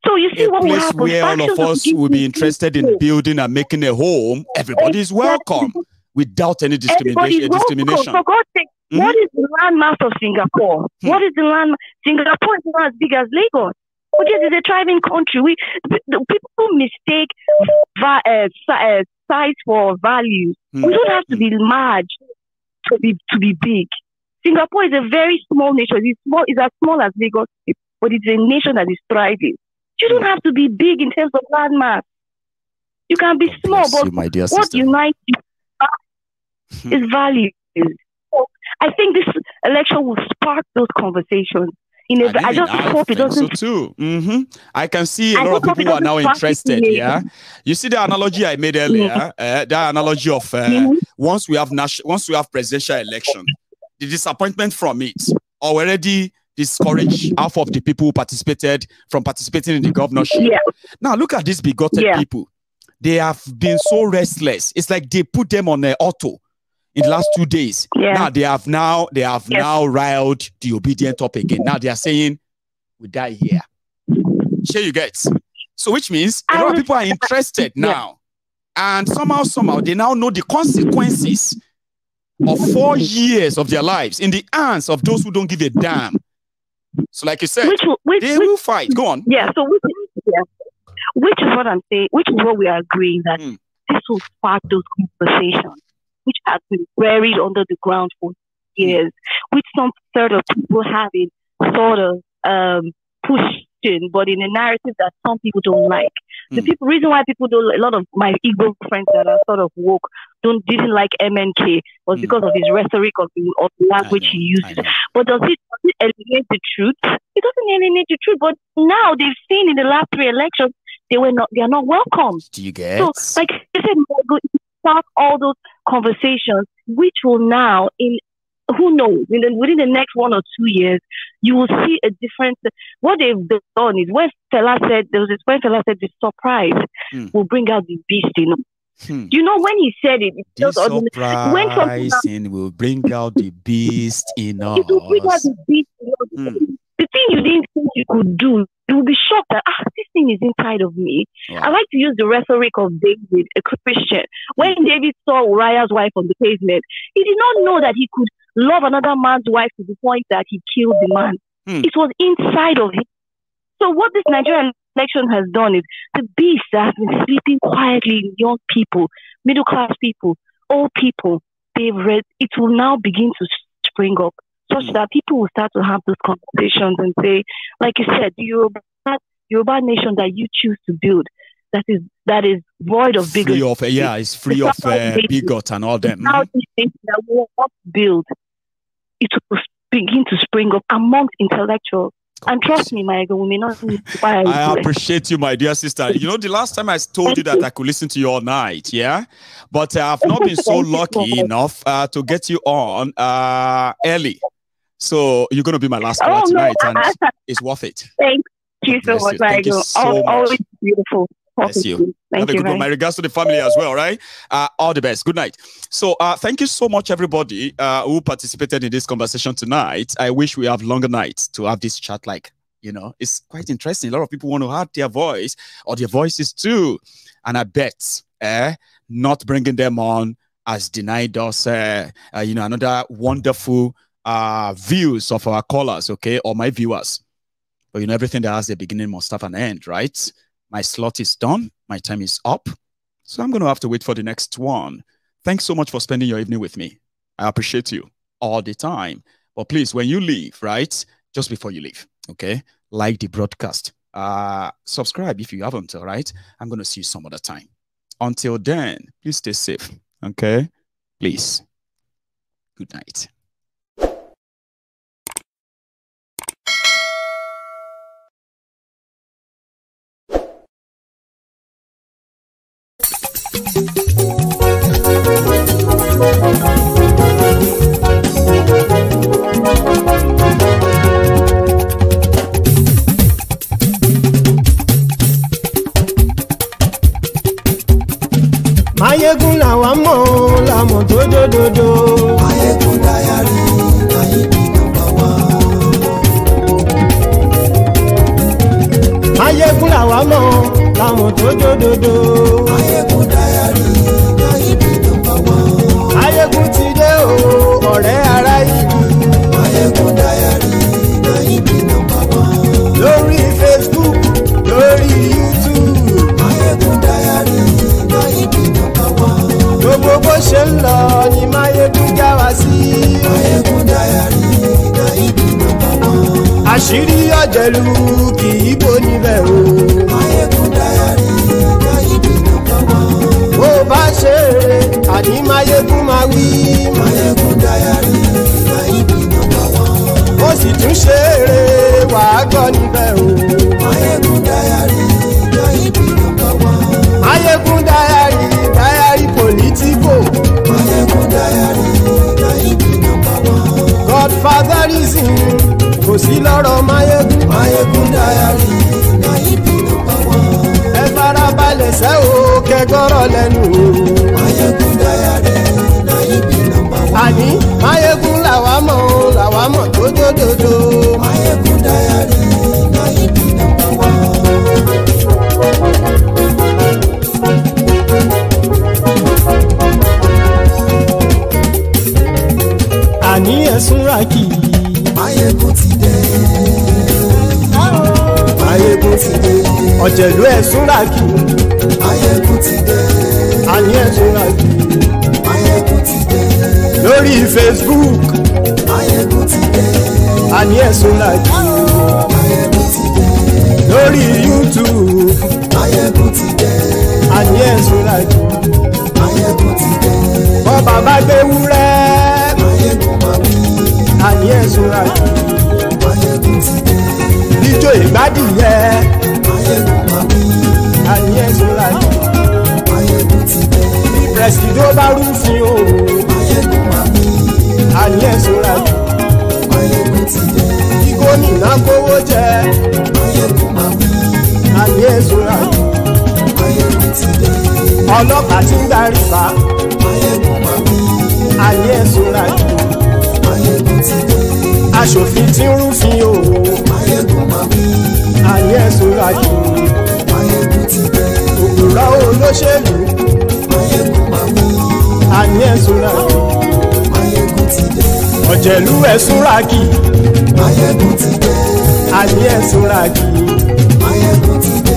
S7: So you see what will happen.
S2: Where all of us will be interested in building and making a home, everybody is welcome. Without any discrimination.
S7: For God's sake, what is the landmass of Singapore? What is the land? Singapore is not as big as Lagos. But yes, it's a thriving country. People mistake size for values. We don't have to be large to be big. Singapore is a very small nation. It's as small as Lagos, but it's a nation that is thriving. You don't have to be big in terms of landmass. You can be small, but what unites you is value. So I think this election will spark those conversations. I just hope it doesn't.
S2: So too. I can see a lot of people who are now interested. Yeah, you see the analogy I made earlier. That analogy of once we have presidential election, the disappointment from it already discouraged half of the people who participated from participating in the governorship. Yeah. Now look at these bigoted people. They have been so restless. It's like they put them on auto in the last 2 days. Yeah. Now they have now riled the Obidients up again. Now they are saying, we die here. Sure you get. So which means a lot of people are interested now. And somehow, they now know the consequences of 4 years of their lives in the hands of those who don't give a damn. So like you said, they will fight. Go on.
S7: Yeah, so which is what I'm saying, which is what we are agreeing that this will spark those conversations, which have been buried under the ground for years, which some sort of people having sort of pushed in, but in a narrative that some people don't like. The reason why people don't, a lot of my Igbo friends that are sort of woke didn't like MNK was because of his rhetoric of the language he uses. But does it eliminate the truth? It doesn't eliminate the truth. But now they've seen in the last 3 elections they are not welcome.
S2: Do you get?
S7: So, like I said, start all those conversations, which will now, who knows, within the next 1 or 2 years, you will see a difference. What they've done is when Fela said the surprise will bring out the beast, You know, when he said it,
S2: the surprising will bring out the beast in us.
S7: It will bring out the beast in us. The thing you didn't think you could do, you will be shocked that this thing is inside of me. Wow. I like to use the rhetoric of David, a Christian. When David saw Uriah's wife on the pavement, he did not know that he could love another man's wife to the point that he killed the man. It was inside of him. So what this Nigerian election has done is the beast that has been sleeping quietly in young people, middle class people, old people, it will now begin to spring up, such that people will start to have those conversations and say, like you said, the Yoruba nation that you choose to build, that is void of bigotry.
S2: It's free of bigot and all them.
S7: Now these things that we want to build, it will begin to spring up amongst intellectuals. And trust me, my we may not need to buy.
S2: I appreciate you, my dear sister. You know, the last time I told you that I could listen to you all night, yeah? But I've not been so lucky enough to get you on early. So you're going to be my last caller tonight, and it's worth it.
S7: Thank you so much.
S2: Thank you so much.
S7: Always beautiful.
S2: Bless you. Have a good one. My regards to the family as well, right? All the best. Good night. So thank you so much, everybody who participated in this conversation tonight. I wish we have longer nights to have this chat. It's quite interesting. A lot of people want to add their voice or their voices too. And I bet not bringing them on has denied us, another wonderful views of our callers, okay, or my viewers. But everything that has a beginning must have an end, right? My slot is done. My time is up. So I'm going to have to wait for the next one. Thanks so much for spending your evening with me. I appreciate you all the time. But please, when you leave, right, just before you leave, okay, like the broadcast. Subscribe if you haven't, all right? I'm going to see you some other time. Until then, please stay safe, okay? Please. Good night.
S8: Mayegun làwa mọ̀ làmọ̀ tó dòdòdò. Mayegun Diary Nayibi #1. Mayegun làwa mọ̀ làmọ̀ tó dòdòdò. Mayegun Diary Nayibi #1. Mayegun ti dé o ọ̀rẹ́ ara yìí. Mayegun Diary Nayibi #1. Lórí Facebook, lórí YouTube. Mayegun Diary Nayibi #1. Gbogbo bó ṣe ń lọ ni Mayegun já wa sí. Mayegun Diary Nayibi #1. Àṣírí ọ̀jẹ̀lú kì í bò níbẹ̀ o. Mayegun Diary Nayibi #1. Bó bá ṣe eré àní Mayegun máa wí. Mayegun Diary Nayibi #1. Ó sì tún ṣe eré wàá gbọ́ níbẹ̀ o. Mayegun Diary Nayibi #1. Mayegun Diary politico. Mayegun Diary Nayibi #1. Godfatherism kò sí lọ́rọ̀ Mayegun. Mayegun Diary Nayibi #1. Ẹ farabalẹ̀ sẹ́ o kẹgọ́rọ̀ lẹ́nu o. Mayegun Diary Nayibi #1. Àní Mayegun làwa mọ̀ tó dòdòdò. Mayegun Diary Nayibi #1. Àní ẹ̀sùn rákì. Mayegun ti dé. Mayegun ti dé. Ọ̀jẹ̀lú ẹ̀sùn rákì. Mayegun ti dé. Àní ẹ̀sùn rákì. Mayegun ti dé. Lórí Facebook. Mayegun ti dé. Àní ẹ̀sùn rákì. Mayegun ti dé. Lórí lórí YouTube.
S9: Máyégún ti dé.
S8: Àní ẹ̀sùn làjù.
S9: Máyégún ti dé.
S8: Bọ́ bàbá gbé wúrẹ́.
S9: Máyégún máa wí.
S8: Àní ẹ̀sùn làjù.
S9: Máyégún ti dé.
S8: Ijó ìgbádìyẹ.
S9: Máyégún máa wí.
S8: Àní ẹ̀sùn làjù.
S9: Máyégún ti dé.
S8: Bí pẹ̀sìdó bá rúfin o.
S9: Máyégún máa wí.
S8: Àní ẹ̀sùn làjù.
S9: Máyégún ti dé.
S8: Bí gómìnà kówó jẹ.
S9: Máyégún máa wí.
S8: Àní ẹ̀sùn làjù.
S9: Máyégún ti dé.
S8: Ọlọ́pàá tí ń darí bá.
S9: Máyégún máa wí.
S8: Àní ẹ̀sùn làjù.
S9: Máyégún ti dé.
S8: Aṣòfin tí ń rúfin o.
S9: Máyégún máa wí.
S8: Àní ẹ̀sùn làjù.
S9: Máyégún ti dé.
S8: Òpùrọ́ olóṣèlú.
S9: Máyégún máa wí.
S8: Àní ẹ̀sùn làjù.
S9: Máyégún ti dé.
S8: Ọ̀jẹ̀lú ẹ̀sùn ràkì.
S9: Máyégún ti dé.
S8: Àní ẹ̀sùn ràkì.
S9: Máyégún ti dé.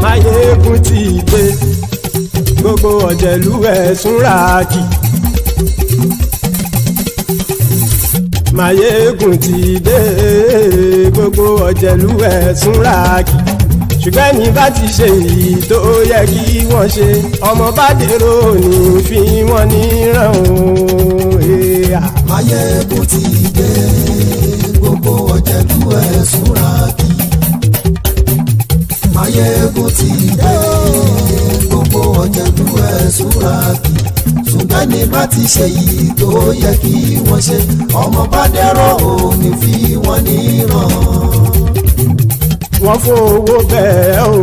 S8: Máyégún ti dé. Gbogbo ọ̀jẹ̀lú ẹ̀sùn ràkì. Máyégún ti dé. Gbogbo ọ̀jẹ̀lú ẹ̀sùn ràkì. Ṣùgbọ́n ní bá ti ṣe èyí tó yẹ kí wọ́n ṣe, ọmọ bá dèrò ní fi wọ́n níran o.
S9: Máyégún ti dé. Gbogbo ọ̀jẹ̀lú ẹ̀sùn ràkì. Máyégún ti dé. Gbogbo ọ̀jẹ̀lú ẹ̀sùn ràkì. Ṣùgbọ́n ní bá ti ṣe èyí tó yẹ kí wọ́n ṣe, ọmọ bá dèrò ní fi wọ́n níran.
S8: Wọ́n fowó bẹ́ẹ̀ o,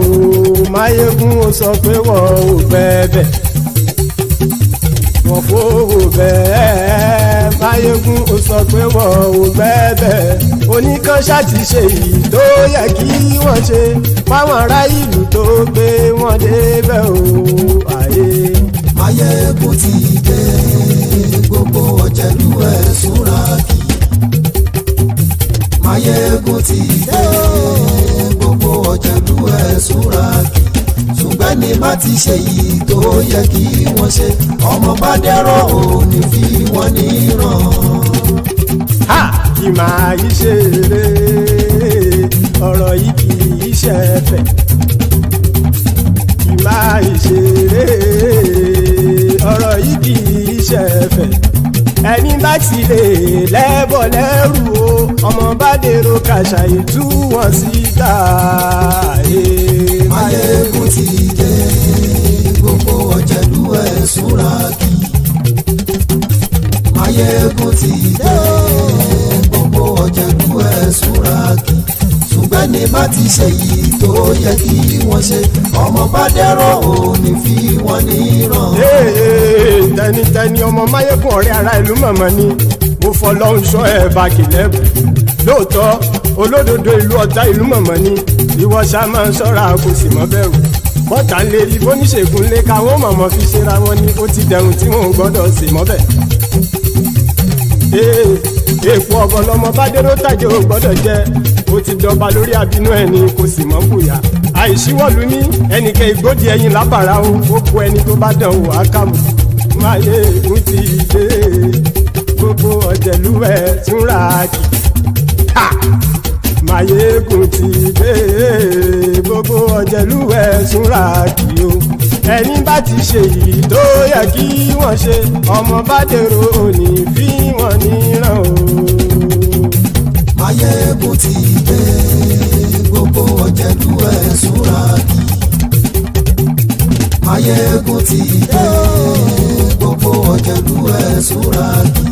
S8: Máyégún ó sọ pé wọ́n ò bẹ́ẹ̀. Wọ́n fowó bẹ́ẹ̀, Máyégún ó sọ pé wọ́n ò bẹ́ẹ̀. Oníkan ṣáàtì ṣe èyí tó yẹ kí wọ́n ṣe, fáwọn ará ìlú tó gbé wọn débẹ̀ o. Ayé.
S9: Máyégún ti dé. Gbogbo ọ̀jẹ̀lú ẹ̀sùn ràkì. Máyégún ti dé. Gbogbo ọ̀jẹ̀lú ẹ̀sùn ràkì. Ṣùgbọ́n ní má ti ṣe yìí tó yẹ kí wọ́n ṣe, ọmọ bá dẹ́rọ̀ ò ní fi wọ́n níran.
S8: Ha! Kì máa yí ṣeré, ọ̀rọ̀ yìí kì í ṣẹ̀fẹ̀. Kì máa yí ṣeré, ọ̀rọ̀ yìí kì í ṣẹ̀fẹ̀. Ẹni bá ti lè lẹ́bọ̀ lẹ́rù o, ọmọ bá dèrò kàṣàyè tú wọn síta.
S9: Máyégún ti dé. Gbogbo ọ̀jẹ̀lú ẹ̀sùn ràkì. Máyégún ti dé. Gbogbo ọ̀jẹ̀lú ẹ̀sùn ràkì. Ṣùgbọ́n ní bá ti ṣe yìí tó yẹ kí wọ́n ṣe, ọmọ bá dẹ́rọ̀ ò ní fi wọ́n níran.
S8: Tẹnitẹni ọmọ Máyégún ọ̀rẹ́ ara ìlú mọ̀mọ́ ni mo fọlọ́hún ṣọ́ ẹ̀ bá kìlẹ́bù. Lóòótọ́ olódodo ìlú ọ̀tá ìlú mọ̀mọ́ ni ìwọ ṣá máa ń ṣọ́ra kò sì mọ́ bẹ̀rù. Bọ́tà ń lè rí bóníṣègùn lé káwọn mọ̀mọ́ fi ṣera wọn ni ó ti dẹrùn tí wọn ò gbọ́dọ̀ sì mọ́ bẹ̀. Èèpo ọ̀bọ lọmọ bá dérò tàjẹ́ ò gbọ́dọ̀ jẹ́, ó ti dọba lórí àbínú ẹni kò sì mọ́ bùyà. Àìsíwọ́lu ní ẹnìkẹ́ ìgbódì ẹyin lábàrá o, ó kó ẹni tó bá dán o àkàmù. Máyégún ti dé. Gbogbo ọ̀jẹ̀lú ẹ̀sùn ràkì. Máyégún ti dé. Gbogbo ọ̀jẹ̀lú ẹ̀sùn ràkì o. Ẹni bá ti ṣe yìí tó yẹ kí wọ́n ṣe, ọmọ bá dèrò òní fi wọ́n níran o.
S9: Máyégún ti dé. Gbogbo ọ̀jẹ̀lú ẹ̀sùn ràkì. Máyégún ti dé. Gbogbo ọ̀jẹ̀lú ẹ̀sùn ràkì.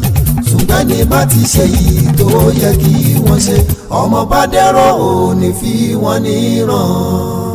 S9: Ṣùgbọ́n ní bá ti ṣe yìí tó yẹ kí wọ́n ṣe, ọmọ bá dẹ́rọ̀ ò ní fi wọ́n níran.